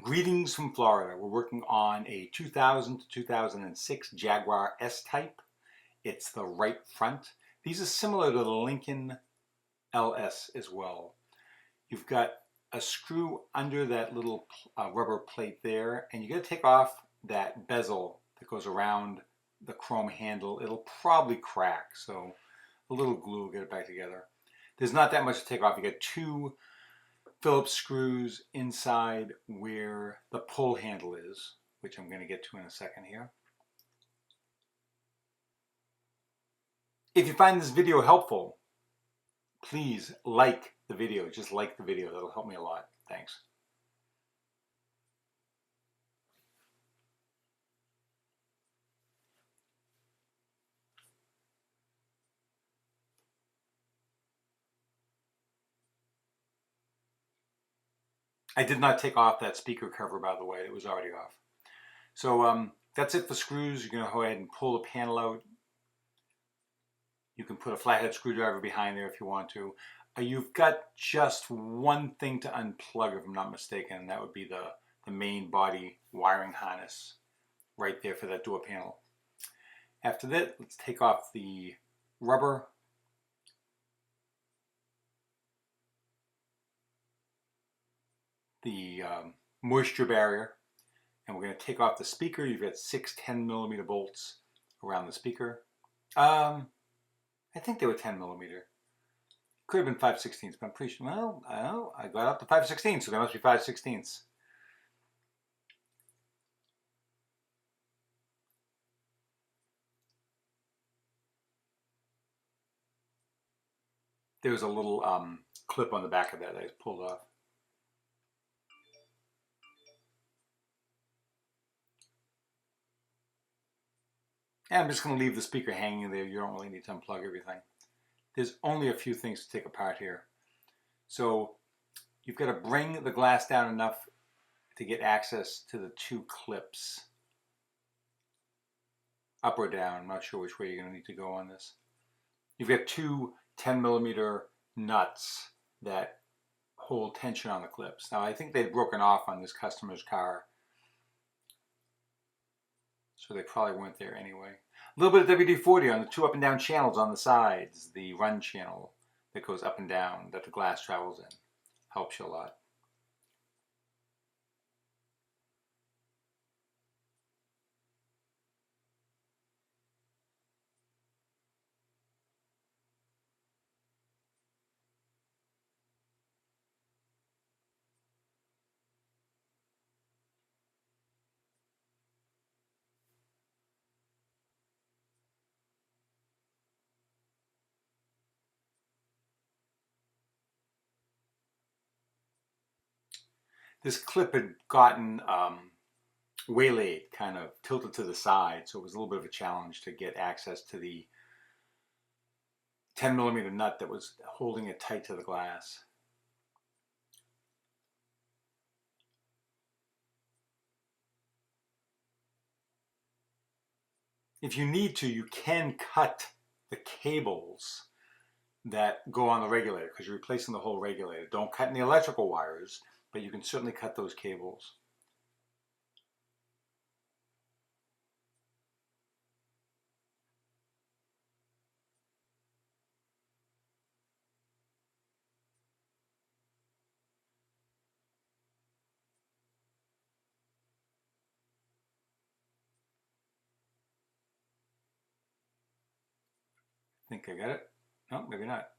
Greetings from Florida. We're working on a 2000 to 2006 Jaguar S-Type. It's the right front. These are similar to the Lincoln LS as well. You've got a screw under that little rubber plate there, and you got to take off that bezel that goes around the chrome handle. It'll probably crack, so a little glue will get it back together. There's not that much to take off. You got two Phillips screws inside where the pull handle is, which I'm going to get to in a second here. If you find this video helpful, please like the video. Just like the video. That'll help me a lot. Thanks. I did not take off that speaker cover, by the way. It was already off. So that's it for screws. You're going to go ahead and pull the panel out. You can put a flathead screwdriver behind there if you want to. You've got just one thing to unplug, if I'm not mistaken, and that would be the main body wiring harness right there for that door panel. After that, let's take off the rubber. The moisture barrier, and we're going to take off the speaker. You've got 6 10mm bolts around the speaker. I think they were 10mm. Could have been 5/16, but I'm pretty sure. Well, I got up to 5/16, so they must be 5/16. There was a little clip on the back of that I just pulled off. And I'm just going to leave the speaker hanging there. You don't really need to unplug everything. There's only a few things to take apart here. So you've got to bring the glass down enough to get access to the two clips. Up or down, I'm not sure which way you're going to need to go on this. You've got two 10mm nuts that hold tension on the clips. Now I think they'd broken off on this customer's car, so they probably weren't there anyway. A little bit of WD-40 on the two up and down channels on the sides. The run channel that goes up and down that the glass travels in. Helps you a lot. This clip had gotten waylaid, kind of tilted to the side, so it was a little bit of a challenge to get access to the 10mm nut that was holding it tight to the glass. If you need to, you can cut the cables that go on the regulator because you're replacing the whole regulator. Don't cut any electrical wires, but you can certainly cut those cables. I think I got it. No, maybe not.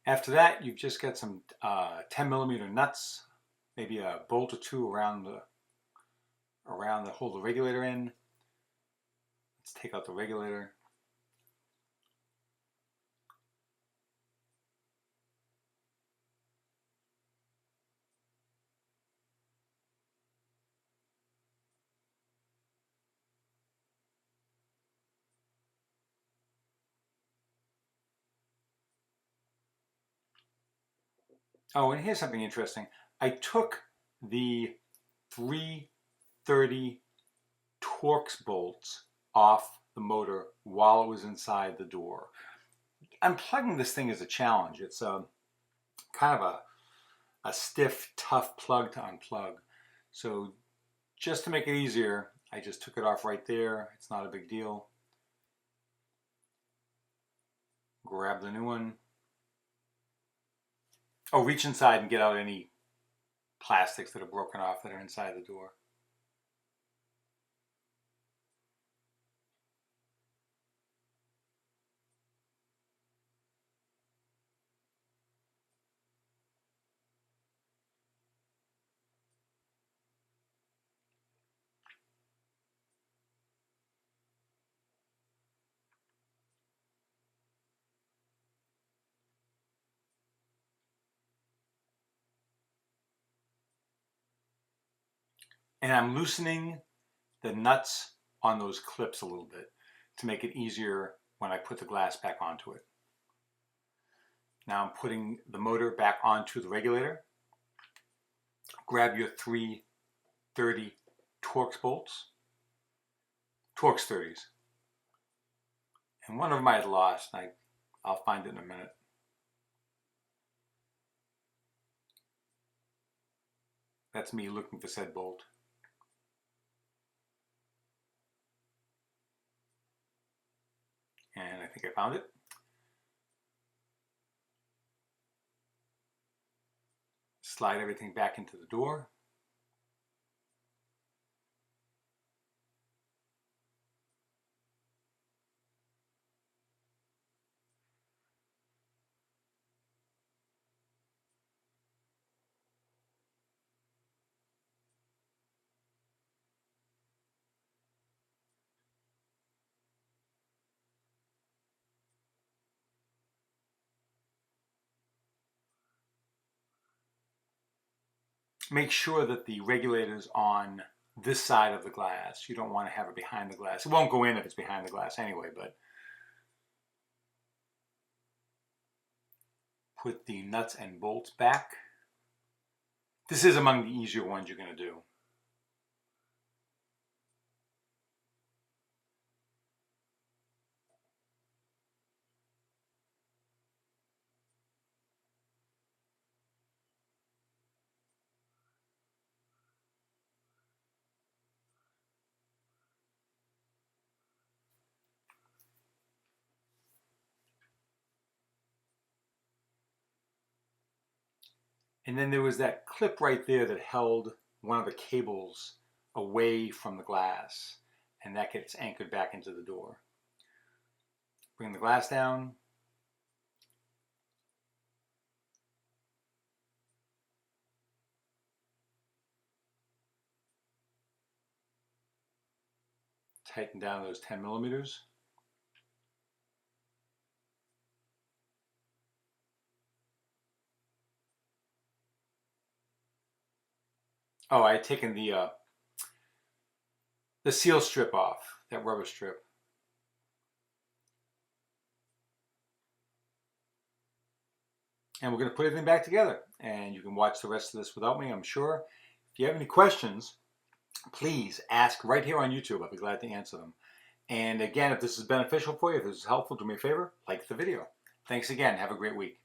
After that, you've just got some 10mm nuts, maybe a bolt or two around the hold the regulator in. Let's take out the regulator. Oh, and here's something interesting. I took the 330 Torx bolts off the motor while it was inside the door. Unplugging this thing is a challenge. It's a kind of a stiff, tough plug to unplug. So just to make it easier, I just took it off right there. It's not a big deal. Grab the new one. Oh, reach inside and get out any plastics that are broken off that are inside the door. And I'm loosening the nuts on those clips a little bit to make it easier when I put the glass back onto it. Now I'm putting the motor back onto the regulator. Grab your 330 Torx bolts, Torx 30s. And one of them I had lost. I'll find it in a minute. That's me looking for said bolt. And I think I found it. Slide everything back into the door. Make sure that the regulator's on this side of the glass. You don't want to have it behind the glass. It won't go in if it's behind the glass anyway, but put the nuts and bolts back. This is among the easier ones you're going to do. And then there was that clip right there that held one of the cables away from the glass, and that gets anchored back into the door. Bring the glass down. Tighten down those 10 millimeters. Oh, I had taken the seal strip off, that rubber strip. And we're going to put everything back together. And you can watch the rest of this without me, I'm sure. If you have any questions, please ask right here on YouTube. I'll be glad to answer them. And again, if this is beneficial for you, if this is helpful, do me a favor, like the video. Thanks again. Have a great week.